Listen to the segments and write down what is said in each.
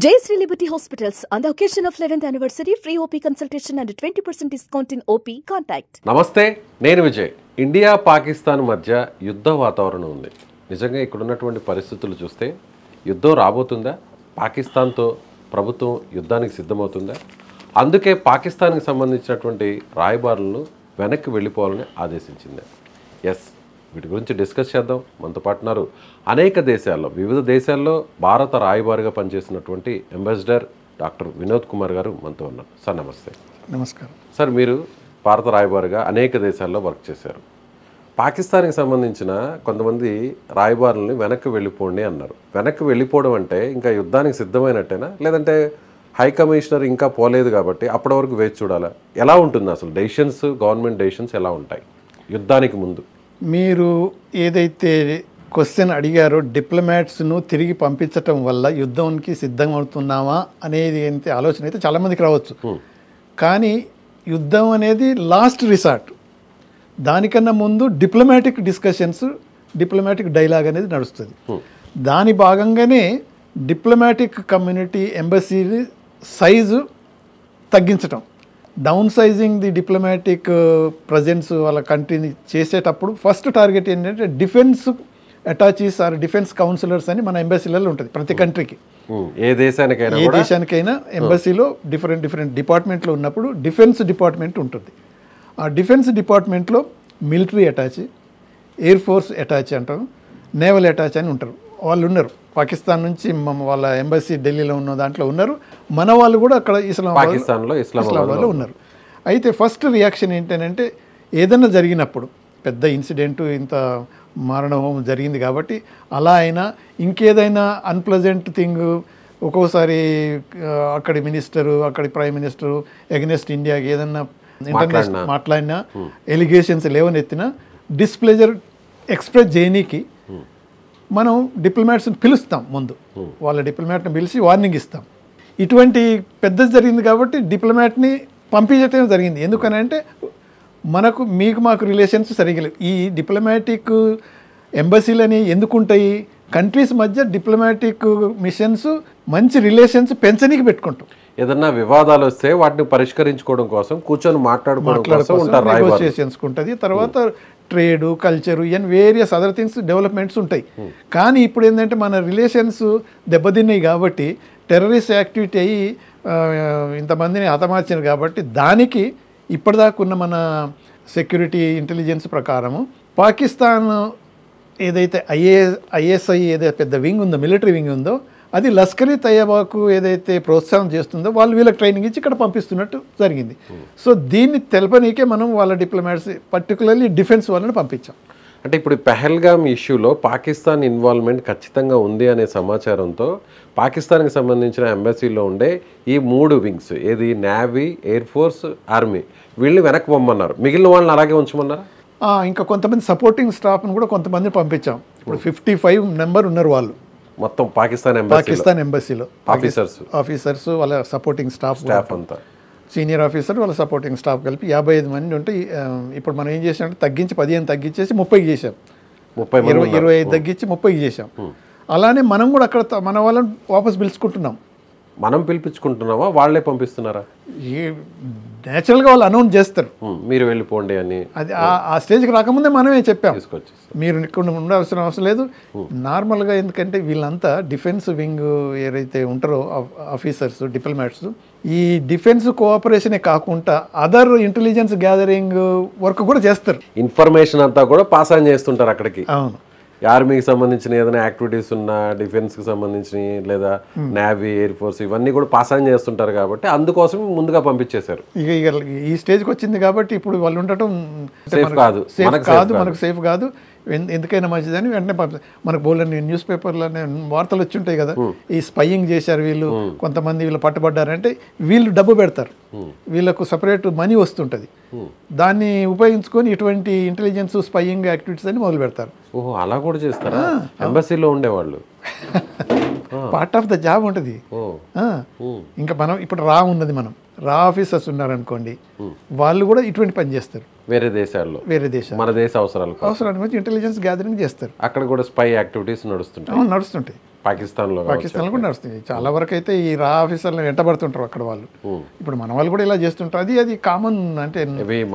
Jayashree Liberty Hospitals on the occasion of 11th anniversary free OP consultation and 20% discount in OP. Contact. నమస్తే, నేను Vijay. India Pakistan మధ్య యుద్ధ వాతావరణం ఉంది. నిజంగా ఇక్కడ ఉన్నటువంటి పరిస్థితులు చూస్తే యుద్ధం రాబోతుందా? పాకిస్తాన్తో ప్రభుత్వం యుద్ధానికి సిద్ధమవుతుందా? అందుకే పాకిస్తాన్కి సంబంధించినటువంటి రాయబారులను వెనక్కి వెళ్ళిపోవాలని ఆదేశించింది. ఎస్, వీటి గురించి డిస్కస్ చేద్దాం. మనతో పాటు ఉన్నారు అనేక దేశాల్లో, వివిధ దేశాల్లో భారత రాయబారిగా పనిచేసినటువంటి అంబాసిడర్ డాక్టర్ వినోద్ కుమార్ గారు మనతో ఉన్నారు. సార్ నమస్తే. నమస్కారం సార్, మీరు భారత రాయబారిగా అనేక దేశాల్లో వర్క్ చేశారు. పాకిస్తాన్కి సంబంధించిన కొంతమంది రాయబారులని వెనక్కి వెళ్ళిపోండి అన్నారు. వెనక్కి వెళ్ళిపోవడం అంటే ఇంకా యుద్ధానికి సిద్ధమైనట్టేనా, లేదంటే హై కమిషనర్ ఇంకా పోలేదు కాబట్టి అప్పటి వరకు వేచి చూడాలా? ఎలా ఉంటుంది అసలు డెసిషన్స్, గవర్నమెంట్ డెసిషన్స్ ఎలా ఉంటాయి యుద్ధానికి ముందు? మీరు ఏదైతే క్వశ్చన్ అడిగారో, డిప్లొమాట్స్ను తిరిగి పంపించటం వల్ల యుద్ధానికి సిద్ధమవుతున్నామా అనేది ఏంటి ఆలోచన అయితే చాలామందికి రావచ్చు. కానీ యుద్ధం అనేది లాస్ట్ రిసార్ట్. దానికన్నా ముందు డిప్లొమాటిక్ డిస్కషన్స్, డిప్లొమాటిక్ డైలాగ్ అనేది నడుస్తుంది. దాని భాగంగానే డిప్లొమాటిక్ కమ్యూనిటీ ఎంబసీ సైజు తగ్గించటం, down sizing the diplomatic presence వాళ్ళ కంట్రీని చేసేటప్పుడు ఫస్ట్ టార్గెట్ ఏంటంటే డిఫెన్స్ అటాచీస్ ఆర్ డిఫెన్స్ కౌన్సిలర్స్ అని మన ఎంబసీలలో ఉంటుంది. ప్రతి కంట్రీకి, ఏ దేశానికైనా ఎంబసీలో డిఫరెంట్ డిపార్ట్మెంట్లో ఉన్నప్పుడు డిఫెన్స్ డిపార్ట్మెంట్ ఉంటుంది. ఆ డిఫెన్స్ డిపార్ట్మెంట్లో మిలిటరీ అటాచీ, ఎయిర్ ఫోర్స్ అటాచీ అంటారు, నేవల్ అటాచీ అని ఉంటారు. వాళ్ళు ఉన్నారు. పాకిస్తాన్ నుంచి వాళ్ళ ఎంబసీ ఢిల్లీలో ఉన్న దాంట్లో ఉన్నారు. మన వాళ్ళు కూడా అక్కడ ఇస్లామాబాద్లో ఉన్నారు. అయితే ఫస్ట్ రియాక్షన్ ఏంటంటే, ఏదైనా జరిగినప్పుడు పెద్ద ఇన్సిడెంట్, ఇంత మరణం జరిగింది కాబట్టి అలా అయినా ఇంకేదైనా అన్ప్లెజెంట్ థింగ్, ఒక్కోసారి అక్కడి మినిస్టరు, అక్కడి ప్రైమ్ మినిస్టరు ఎగనెస్ట్ ఇండియాకి ఏదన్నా ఇంటర్నేషనల్ మాట్లాడినా, ఎలిగేషన్స్ లేవనెత్తినా, డిస్ప్లెజర్ ఎక్స్ప్రెస్ చేయనీకి మనం డిప్లొమాట్స్ని పిలుస్తాం. ముందు వాళ్ళ డిప్లొమాట్ని పిలిచి వార్నింగ్ ఇస్తాం. ఇటువంటి పెద్దది జరిగింది కాబట్టి డిప్లొమాట్ని పంపించటం జరిగింది. ఎందుకనంటే మాకు రిలేషన్స్ సరిగా లేవు. ఈ డిప్లొమాటిక్ ఎంబసీలని ఎందుకుంటాయి? కంట్రీస్ మధ్య డిప్లొమాటిక్ మిషన్స్ మంచి రిలేషన్స్ పెంచనీకి పెట్టుకుంటాం. ఏదన్నా వివాదాలు వస్తే వాటిని పరిష్కరించుకోవడం కోసం కూర్చొని మాట్లాడుకోవడం నెగోషియేషన్స్ ఉంటుంది. తర్వాత ట్రేడు, కల్చరు, ఇవన్నీ వేరియస్ అదర్ థింగ్స్ డెవలప్మెంట్స్ ఉంటాయి. కానీ ఇప్పుడు ఏంటంటే మన రిలేషన్స్ దెబ్బతిన్నాయి కాబట్టి, టెర్రరిస్ట్ యాక్టివిటీ అయ్యి ఇంతమందిని హతమార్చారు కాబట్టి, దానికి ఇప్పటిదాకా ఉన్న మన సెక్యూరిటీ ఇంటెలిజెన్స్ ప్రకారము పాకిస్తాన్ ఏదైతే ఐఎస్ఐ ఏదైతే పెద్ద వింగ్ ఉందో, మిలిటరీ వింగ్ ఉందో, అది లష్కర్-ఈ తయ్యబాకు ఏదైతే ప్రోత్సాహం చేస్తుందో వాళ్ళు వీళ్ళకి ట్రైనింగ్ ఇచ్చి ఇక్కడ పంపిస్తున్నట్టు జరిగింది. సో దీన్ని తెలపనీకే మనం వాళ్ళ డిప్లొమాట్స్, పర్టికులర్లీ డిఫెన్స్ వాళ్ళని పంపించాం. అంటే ఇప్పుడు పెహల్గామ్ ఇష్యూలో పాకిస్తాన్ ఇన్వాల్వ్మెంట్ ఖచ్చితంగా ఉంది అనే సమాచారంతో పాకిస్తాన్కి సంబంధించిన ఎంబసీలో ఉండే ఈ 3 వింగ్స్, ఏది నేవీ, ఎయిర్ ఫోర్స్, ఆర్మీ, వీళ్ళని వెనక్కి పొమ్మన్నారు. మిగిలిన వాళ్ళని అలాగే ఉంచమన్నారా? ఇంకా కొంతమంది సపోర్టింగ్ స్టాఫ్ని కూడా కొంతమంది పంపించాం. ఇప్పుడు 55 నెంబర్ ఉన్నారు వాళ్ళు మొత్తం పాకిస్తాన్ ఎంబసీలో. ఆఫీసర్స్ వాళ్ళ సపోర్టింగ్ స్టాఫ్ అంతా, సీనియర్ ఆఫీసర్ వాళ్ళ సపోర్టింగ్ స్టాఫ్ కలిపి 55 మంది ఉంటే, ఇప్పుడు మనం ఏం చేసామంటే తగ్గించి 15 తగ్గించేసి 30 చేసాం. 25 తగ్గించి 30 చేసాం. అలానే మనం కూడా అక్కడ మన వాళ్ళని వాపస్ పిలుచుకుంటున్నాం. మనం పిలిపించుకుంటున్నావా, వాళ్ళే పంపిస్తున్నారా? నేచురల్గా వాళ్ళు అనౌన్స్ చేస్తారు, మీరు వెళ్ళిపోండి అని. అది ఆ స్టేజ్కి రాకముందే మనమే చెప్పాం, మీరు ఇక్కడ ఉండాల్సిన అవసరం లేదు. నార్మల్గా ఎందుకంటే వీళ్ళంతా డిఫెన్స్ వింగ్ ఏదైతే ఉంటారో ఆఫీసర్స్, డిప్లొమాట్స్, ఈ డిఫెన్స్ కోఆపరేషనే కాకుండా అదర్ ఇంటెలిజెన్స్ గ్యాదరింగ్ వర్క్ కూడా చేస్తారు. ఇన్ఫర్మేషన్ అంతా కూడా పాస్ ఆన్ చేస్తుంటారు అక్కడికి. అవును, ఆర్మీకి సంబంధించిన ఏదైనా యాక్టివిటీస్ ఉన్నా, డిఫెన్స్కి సంబంధించిన లేదా నేవీ, ఎయిర్ ఫోర్స్, ఇవన్నీ కూడా పాస్ ఆన్ చేస్తుంటారు కాబట్టి అందుకోసం ముందుగా పంపించేశారు. ఇక ఈ స్టేజ్కి వచ్చింది కాబట్టి ఇప్పుడు వాళ్ళు ఉండటం సేఫ్ కాదు, మనకు సేఫ్ కాదు. ఎందుకైనా మంచిదని వెంటనే మనకు బోల్డని న్యూస్ పేపర్లోనే వార్తలు వచ్చి ఉంటాయి కదా, ఈ స్పైయింగ్ చేశారు వీళ్ళు, కొంతమంది వీళ్ళు పట్టుబడ్డారంటే వీళ్ళు డబ్బు పెడతారు, వీళ్ళకు సపరేట్ మనీ వస్తుంటుంది. దాన్ని ఉపయోగించుకొని ఇటువంటి ఇంటెలిజెన్స్ స్పైయింగ్ యాక్టివిటీస్ అని మొదలు పెడతారు. ఓహో, అలా కూడా చేస్తారా? ఎంబసీలో ఉండేవాళ్ళు పార్ట్ ఆఫ్ ద జాబ్ ఉంటుంది. ఇంకా మనం ఇప్పుడు ఉన్నది మనం రా ఆఫీసర్స్ ఉన్నారనుకోండి, వాళ్ళు కూడా ఇటువంటి పని చేస్తారు. వేరే దేశాల్లో, మన దేశ అవసరానికి ఇంటెలిజెన్స్ గ్యాదరింగ్ చేస్తారు. అక్కడ కూడా స్పై యాక్టివిటీస్ నడుస్తుంటాయి. పాకిస్తాన్లో కూడా నడుస్తుంది. చాలా వరకు అయితే ఈ రా ఆఫీసర్లు వెంటబడుతుంటారు అక్కడ వాళ్ళు. ఇప్పుడు మన వాళ్ళు కూడా ఇలా చేస్తుంటారు. అది కామన్, అంటే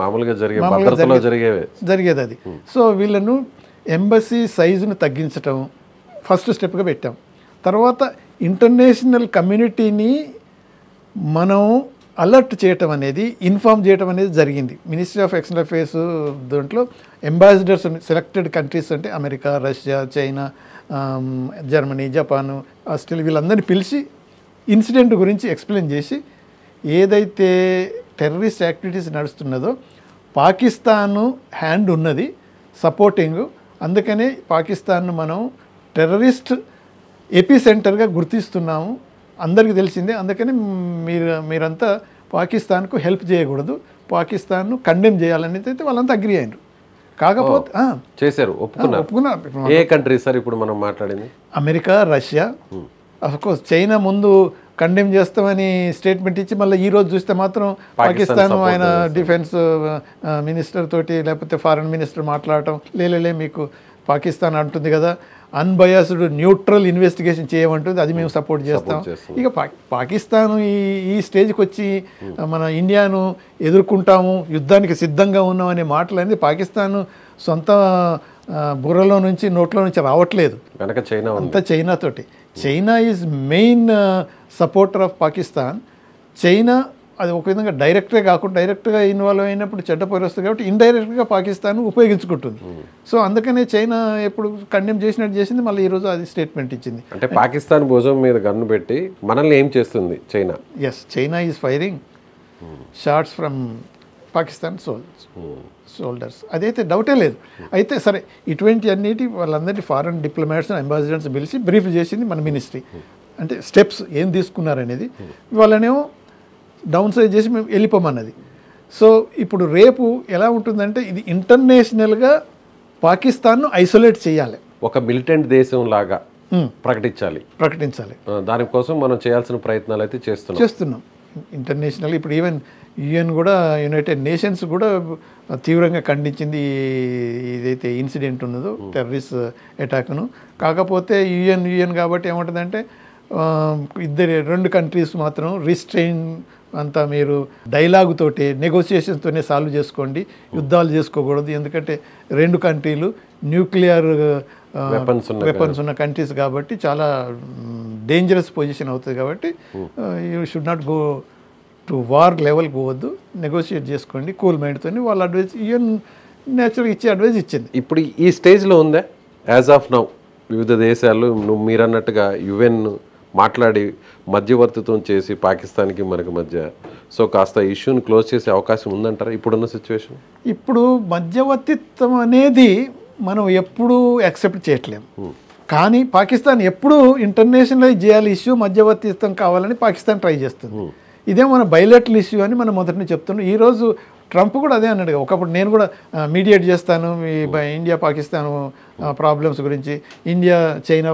మామూలుగా జరిగేది అది. సో వీళ్ళను ఎంబసీ సైజును తగ్గించటం ఫస్ట్ స్టెప్గా పెట్టాం. తర్వాత ఇంటర్నేషనల్ కమ్యూనిటీని మనం అలర్ట్ చేయటం అనేది, ఇన్ఫార్మ్ చేయటం అనేది జరిగింది. మినిస్ట్రీ ఆఫ్ ఎక్స్టర్నల్ అఫేర్స్ దాంట్లో అంబాసిడర్స్ సెలెక్టెడ్ కంట్రీస్ అంటే America, Russia, China, Germany, Japan, Australia వీళ్ళందరినీ పిలిచి ఇన్సిడెంట్ గురించి ఎక్స్ప్లెయిన్ చేసి, ఏదైతే టెర్రరిస్ట్ యాక్టివిటీస్ నడుస్తున్నదో పాకిస్తాను హ్యాండ్ ఉన్నది సపోర్టింగ్, అందుకనే పాకిస్తాన్ను మనం టెర్రరిస్ట్ ఎపి సెంటర్గా గుర్తిస్తున్నాము, అందరికీ తెలిసిందే. అందుకని మీరంతా పాకిస్తాన్కు హెల్ప్ చేయకూడదు, పాకిస్తాన్ను కండెమ్ చేయాలనేది అయితే వాళ్ళంతా అగ్రి అయినారు. కాకపోతే చేశారు, ఒప్పుకున్నారు. ఏ కంట్రీ సార్ ఇప్పుడు మనం మాట్లాడింది? అమెరికా, రష్యా, అఫ్కోర్స్ చైనా ముందు కండెమ్ చేస్తామని స్టేట్మెంట్ ఇచ్చి మళ్ళీ ఈ రోజు చూస్తే మాత్రం పాకిస్తాన్ ఆయన డిఫెన్స్ మినిస్టర్ తోటి లేకపోతే ఫారెన్ మినిస్టర్ మాట్లాడటం, లేలే మీకు పాకిస్తాన్ అంటుంది కదా అన్బయాస్డ్ న్యూట్రల్ ఇన్వెస్టిగేషన్ చేయమంటుంది, అది మేము సపోర్ట్ చేస్తాం. ఇక పాకిస్తాన్ ఈ స్టేజ్కి వచ్చి మన ఇండియాను ఎదుర్కొంటాము, యుద్ధానికి సిద్ధంగా ఉన్నాం అనే మాటలు అనేది పాకిస్తాన్ సొంత బుర్రలో నుంచి నోట్లో నుంచి రావట్లేదు, అంతా చైనాతోటి. China is main supporter of Pakistan. China అది ఒక విధంగా డైరెక్ట్గా కాకుండా డైరెక్ట్గా ఇన్వాల్వ్ అయినప్పుడు చెడ్డ పరిస్థితి కాబట్టి ఇండైరెక్ట్గా పాకిస్తాన్ ఉపయోగించుకుంటుంది. సో అందుకనే చైనా ఎప్పుడు కండెమ్ చేసినట్టు చేసింది, మళ్ళీ ఈరోజు అది స్టేట్మెంట్ ఇచ్చింది. అంటే పాకిస్తాన్ భుజం మీద గన్ను పెట్టి మనల్ని ఏం చేస్తుంది China? Yes, China is firing shots from Pakistan soldiers, అదైతే డౌటే లేదు. అయితే సరే, ఇటువంటి అన్నిటి వాళ్ళందరినీ ఫారెన్ డిప్లొమాట్స్ అంబాసిడర్స్ పిలిచి బ్రీఫ్ చేసింది మన మినిస్ట్రీ. అంటే స్టెప్స్ ఏం తీసుకున్నారనేది వాళ్ళనేమో డౌన్ సైజ్ చేసి మేము వెళ్ళిపోమన్నది. సో ఇప్పుడు రేపు ఎలా ఉంటుందంటే ఇది ఇంటర్నేషనల్గా పాకిస్తాన్ను ఐసోలేట్ చేయాలి, ఒక మిలిటెంట్ దేశం లాగా ప్రకటించాలి. దానికోసం మనం చేయాల్సిన ప్రయత్నాలు అయితే చేస్తున్నాం. ఇంటర్నేషనల్ ఇప్పుడు ఈవెన్ యుఎన్ కూడా, యునైటెడ్ నేషన్స్ కూడా తీవ్రంగా ఖండించింది ఇదైతే ఇన్సిడెంట్ ఉన్నదో టెర్రరిస్ట్ అటాక్ను. కాకపోతే యుఎన్ కాబట్టి ఏమంటుందంటే రెండు కంట్రీస్ మాత్రం రిస్ట్రెయిన్ అంతా మీరు డైలాగుతోటి నెగోసియేషన్తోనే సాల్వ్ చేసుకోండి, యుద్ధాలు చేసుకోకూడదు, ఎందుకంటే రెండు కంట్రీలు న్యూక్లియర్ వెపన్స్ ఉన్న కంట్రీస్ కాబట్టి చాలా డేంజరస్ పొజిషన్ అవుతుంది. కాబట్టి you should not go to war level పోవద్దు, నెగోషియేట్ చేసుకోండి కూల్ మైండ్తో. వాళ్ళ అడ్వైజ్ యుఎన్ నేచురల్గా ఇచ్చే అడ్వైజ్ ఇచ్చింది. ఇప్పుడు ఈ స్టేజ్లో ఉందా యాజ్ ఆఫ్ నౌ? వివిధ దేశాలు మీరన్నట్టుగా యుఎన్ మాట్లాడి మధ్యవర్తిత్వం చేసి పాకిస్తాన్కి మనకి మధ్య సో కాస్త ఇష్యూని క్లోజ్ చేసే అవకాశం ఉందంటారా ఇప్పుడున్న సిచ్యువేషన్? ఇప్పుడు మధ్యవర్తిత్వం అనేది మనం ఎప్పుడూ యాక్సెప్ట్ చేయట్లేము, కానీ పాకిస్తాన్ ఎప్పుడూ ఇంటర్నేషనలైజ్ చేయాలి ఇష్యూ, మధ్యవర్తిత్వం కావాలని పాకిస్తాన్ ట్రై చేస్తుంది. ఇదే మన బైలేటరల్ ఇష్యూ అని మనం మొదటి చెప్తున్నాం. ఈరోజు ట్రంప్ కూడా అదే అన్నాడు, ఒకప్పుడు నేను కూడా మీడియేట్ చేస్తాను ఇండియా పాకిస్తాన్ ప్రాబ్లమ్స్ గురించి, ఇండియా చైనా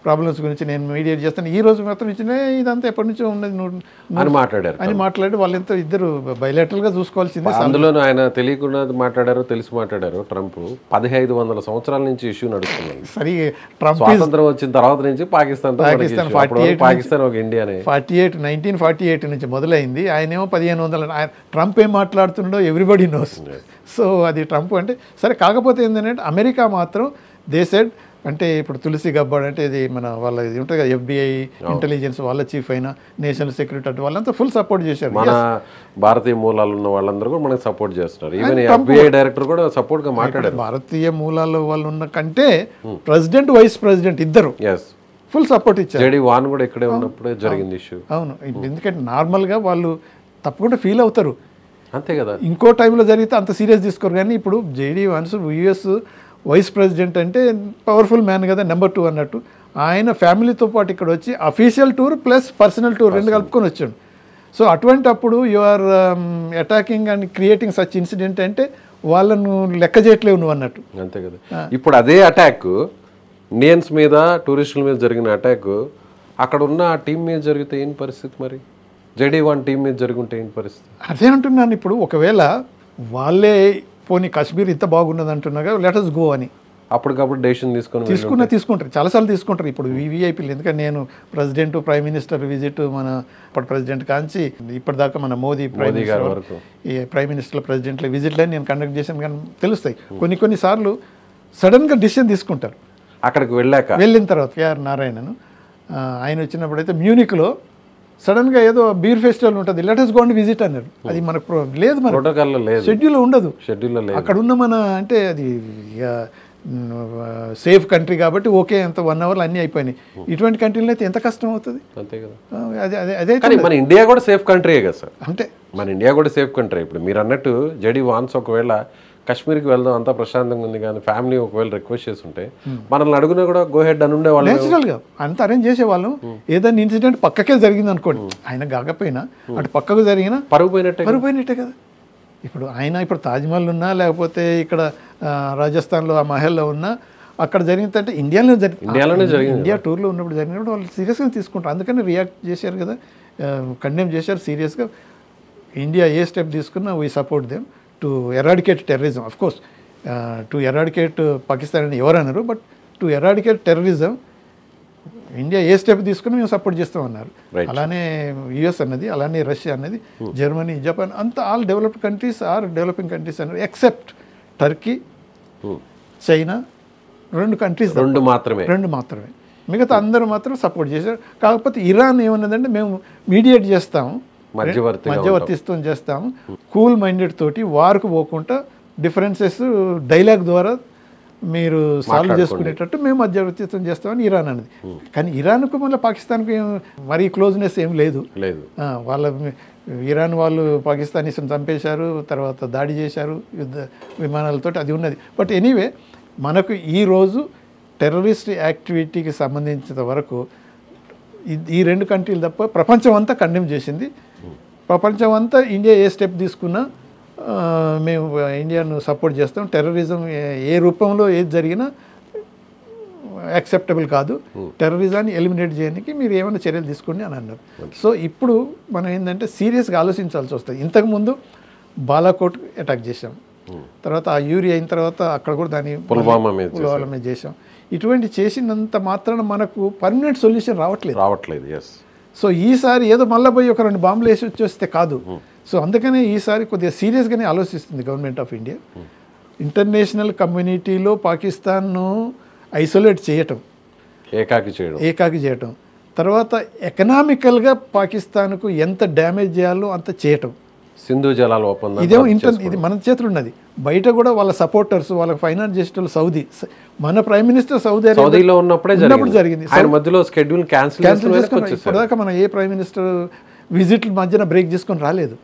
ప్రాబ్లమ్స్ గురించి నేను మీడియేట్ చేస్తాను. ఈ రోజు మాత్రం ఇదంతా ఎప్పటి నుంచో ఉన్నది అని మాట్లాడి వాళ్ళంతా ఇద్దరు బైలేటరల్గా చూసుకోవాల్సింది. అందులోనూ ఆయన తెలియకుండా మాట్లాడారు, తెలిసి మాట్లాడారు. ట్రంప్ 1500 సంవత్సరాల నుంచి ఇష్యూ నడుస్తుంది. సరే, ట్రంప్ స్వాతంత్రం వచ్చిన తర్వాత నుంచి పాకిస్తాన్ ఒక ఇండియానే 1948 నుంచి మొదలైంది. ఆయనేమో 1500. ట్రంప్ ఏం మాట్లాడుతుండో ఎవ్రీబడి నోస్. సో అది ట్రంప్ అంటే సరే. కాకపోతే ఏంటంటే అమెరికా మాత్రం దే సెడ్, అంటే ఇప్పుడు తులసి గబ్బర్డ్ అంటే ఇది మన వాళ్ళ ఇది ఉంటుంది కదా, FBI ఇంటెలిజెన్స్ వాళ్ళ చీఫ్ అయిన, నేషనల్ సెక్యూరిటీ అంటే వాళ్ళంతా ఫుల్ సపోర్ట్ చేశారు. మన భారతీయ మూలాలు ఉన్న వాళ్ళందరూ కూడా మనకి సపోర్ట్ చేస్తున్నారు. ఈవెన్ FBI డైరెక్టర్ కూడా సపోర్ట్ గా మాట్లాడారు. భారతీయ మూలాలు వాళ్ళు ఉన్న కంటే ప్రెసిడెంట్, వైస్ ప్రెసిడెంట్ ఇద్దరు ఫుల్ సపోర్ట్ ఇచ్చారు. జేడీ వాన్ కూడా ఇక్కడే ఉన్నప్పుడే జరిగింది ఇష్యూ. అవును, ఎందుకంటే నార్మల్గా వాళ్ళు తప్పకుండా ఫీల్ అవుతారు, అంతే కదా. ఇంకో టైంలో జరిగితే అంత సీరియస్ తీసుకోరు. కానీ ఇప్పుడు JD Vance US vice president అంటే పవర్ఫుల్ మ్యాన్ కదా, నెంబర్ 2 అన్నట్టు. ఆయన ఫ్యామిలీతో పాటు ఇక్కడ వచ్చి official tour plus personal tour రెండు కలుపుకొని వచ్చాడు. సో అటువంటి అప్పుడు you are attacking and creating such incident అంటే వాళ్ళను లెక్క చేయట్లేవు నువ్వు అన్నట్టు. అంతే కదా. ఇప్పుడు అదే అటాక్ ఇండియన్స్ మీద, టూరిస్టుల మీద జరిగిన అటాక్ అక్కడ ఉన్న ఆ టీం మీద జరిగితే ఏం పరిస్థితి? మరి JD1 టీం మీద జరుగుంటే ఏంటి పరిస్థితి? అదే అంటున్నాను. ఇప్పుడు ఒకవేళ వాళ్ళే పోనీ కాశ్మీర్ ఇంత బాగున్నది అంటున్నాగా, లెట్ us గో అని అప్పటికప్పుడు డెసిషన్ తీసుకుంటారు, చాలాసార్లు తీసుకుంటారు. ఇప్పుడు వివిఐపీలు, ఎందుకంటే నేను ప్రెసిడెంట్ ప్రైమ్ మినిస్టర్ విజిట్, మన అప్పటి ప్రెసిడెంట్ కాంచి ఇప్పటిదాకా మన మోదీ ప్రైమ్ మినిస్టర్ ప్రెసిడెంట్ల విజిట్లని నేను కండక్ట్ చేశాను, కానీ తెలుస్తాయి. కొన్ని సార్లు సడన్గా డిసిషన్ తీసుకుంటారు. అక్కడికి వెళ్ళిన తర్వాత కేఆర్ నారాయణను ఆయన వచ్చినప్పుడైతే మ్యూనిక్లో సడన్గా ఏదో బీర్ ఫెస్టివల్ ఉంటుంది, let us go and visit అన్నారు. అది మనకు లేదు, మన షెడ్యూల్లో ఉండదు. అక్కడ ఉన్న మన అంటే అది సేఫ్ కంట్రీ కాబట్టి ఓకే, ఎంత 1 hour అన్నీ అయిపోయినాయి. ఇటువంటి కంట్రీలో అయితే ఎంత కష్టం అవుతుంది. అదే మన ఇండియా కూడా సేఫ్ కంట్రీయే కదా సార్. అంటే మన ఇండియా కూడా సేఫ్ కంట్రీ. ఇప్పుడు మీరు అన్నట్టు జడి వాన్స్ ఒకవేళ కాశ్మీర్కి వెళ్దాం అంతా ప్రశాంతంగా ఉంది, కానీ ఫ్యామిలీ ఒకవేళ రిక్వెస్ట్ చేస్తుంటే మనల్ని అడుగునా కూడా గో హెడ్ అని ఉండేవాళ్ళు. నేచురల్గా అంతా అరేంజ్ చేసేవాళ్ళం. ఏదైనా ఇన్సిడెంట్ పక్కకే జరిగింది అనుకోండి, ఆయన కాకపోయినా అటు పక్కకు జరిగినా పరుగు పోయినట్టే కదా. ఇప్పుడు తాజ్మహల్ ఉన్నా, లేకపోతే ఇక్కడ రాజస్థాన్లో ఆ మహల్లో ఉన్నా, అక్కడ జరిగిందంటే ఇండియాలోనే జరిగింది. ఇండియా టూర్లో ఉన్నప్పుడు జరిగినప్పుడు వాళ్ళు సీరియస్గా తీసుకుంటారు. అందుకని రియాక్ట్ చేశారు కదా, కండెమ్ చేశారు సీరియస్గా. ఇండియా ఏ స్టెప్ తీసుకున్నా we support them to eradicate terrorism. Of course to eradicate Pakistan అని ఎవరు అన్నారు, but to eradicate terrorism India A step తీసుకుని మేము సపోర్ట్ చేస్తామన్నారు. అలానే యుఎస్ అన్నది, అలానే రష్యా అన్నది, జర్మనీ, జపాన్ అంతా all developed countries or developing countries అన్నారు, ఎక్సెప్ట్ టర్కీ, చైనా, 2 కంట్రీస్, 2 మాత్రమే. మిగతా అందరూ మాత్రం సపోర్ట్ చేశారు. కాకపోతే ఇరాన్ ఏమన్నదంటే మేము మీడియేట్ చేస్తాము, మధ్యవర్తిత్వం చేస్తాము, కూల్ మైండెడ్ తోటి వార్కు పోకుండా డిఫరెన్సెస్ డైలాగ్ ద్వారా మీరు సాల్వ్ చేసుకునేటట్టు మేము మధ్యవర్తిత్వం చేస్తామని ఇరాన్ అన్నది. కానీ ఇరాన్కు మళ్ళీ పాకిస్తాన్కు మరీ క్లోజ్నెస్ ఏం లేదు. ఇరాన్ వాళ్ళు పాకిస్తానీస్ని చంపేశారు, తర్వాత దాడి చేశారు యుద్ధ విమానాలతోటి, అది ఉన్నది. బట్ ఎనీవే, మనకు ఈరోజు టెర్రరిస్ట్ యాక్టివిటీకి సంబంధించిన వరకు ఈ 2 కంట్రీలు తప్ప ప్రపంచం అంతా కండెమ్ చేసింది. ప్రపంచం అంతా ఇండియా ఏ స్టెప్ తీసుకున్నా మేము ఇండియాను సపోర్ట్ చేస్తాం. టెర్రరిజం ఏ రూపంలో ఏది జరిగినా యాక్సెప్టబుల్ కాదు. టెర్రరిజాన్ని ఎలిమినేట్ చేయడానికి మీరు ఏమైనా చర్యలు తీసుకోండి అని అన్నారు. సో ఇప్పుడు మనం ఏంటంటే సీరియస్గా ఆలోచించాల్సి వస్తుంది. ఇంతకుముందు బాలాకోట్ అటాక్ చేసాం, తర్వాత ఆ యూరి అయిన తర్వాత అక్కడ కూడా దాన్ని పుల్వామా మీద చేసాం. ఇటువంటి చేసినంత మాత్రాన మనకు పర్మనెంట్ సొల్యూషన్ రావట్లేదు. సో ఈసారి ఏదో మళ్ళీ పోయి ఒక 2 బాంబులు వేసి వచ్చేస్తే కాదు. సో అందుకనే ఈసారి కొద్దిగా సీరియస్గానే ఆలోచిస్తుంది గవర్నమెంట్ ఆఫ్ ఇండియా. ఇంటర్నేషనల్ కమ్యూనిటీలో పాకిస్తాన్ను ఐసోలేట్ చేయటం, ఏకాకి చేయటం, తర్వాత ఎకనామికల్గా పాకిస్తాన్కు ఎంత డ్యామేజ్ చేయాలో అంత చేయటం. సింధు జలాల ఒప్పందం ఇదేమో ఇది మన చేతులు ఉన్నది. బయట కూడా వాళ్ళ సపోర్టర్స్, వాళ్ళకి ఫైనాన్స్ చేసేటోళ్ళు సౌదీ. మన ప్రైమ్ మినిస్టర్ సౌదీలో ఉన్నప్పుడే జరిగింది. మధ్యలో స్కెడ్యూల్ క్యాన్సిల్ చేసుకుని ఇప్పటిదాకా మన ఏ ప్రైమ్ మినిస్టర్ విజిట్ల మధ్యన బ్రేక్ చేసుకొని రాలేదు.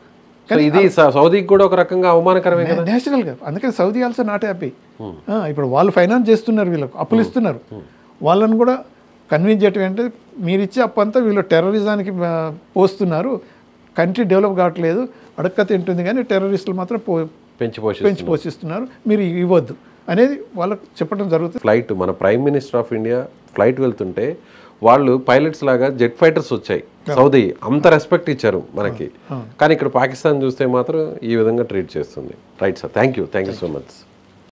ఇది సౌదీకి కూడా ఒక రకంగా అవమానకరమే నేచురల్గా. అందుకని సౌదీ ఆల్సో నాట్ హ్యాపీ. ఇప్పుడు వాళ్ళు ఫైనాన్స్ చేస్తున్నారు, వీళ్ళకు అప్పులు ఇస్తున్నారు. వాళ్ళని కూడా కన్విన్స్ చేయటం అంటే మీరు ఇచ్చే అప్పు అంతా వీళ్ళు టెర్రరిజానికి పోస్తున్నారు, కంట్రీ డెవలప్ కావట్లేదు, అడక్క తింటుంది, కానీ టెర్రరిస్టులు మాత్రం పెంచి పోషిస్తున్నారు, మీరు ఇవ్వద్దు అనేది వాళ్ళకు చెప్పడం జరుగుతుంది. ఫ్లైట్ మన prime minister of India flight వెళ్తుంటే వాళ్ళు పైలట్స్ లాగా జెట్ ఫైటర్స్ వచ్చాయి. సౌదీ అంత రెస్పెక్ట్ ఇచ్చారు మనకి, కానీ ఇక్కడ పాకిస్తాన్ చూస్తే మాత్రం ఈ విధంగా ట్రీట్ చేస్తుంది. Right sir, thank you so much.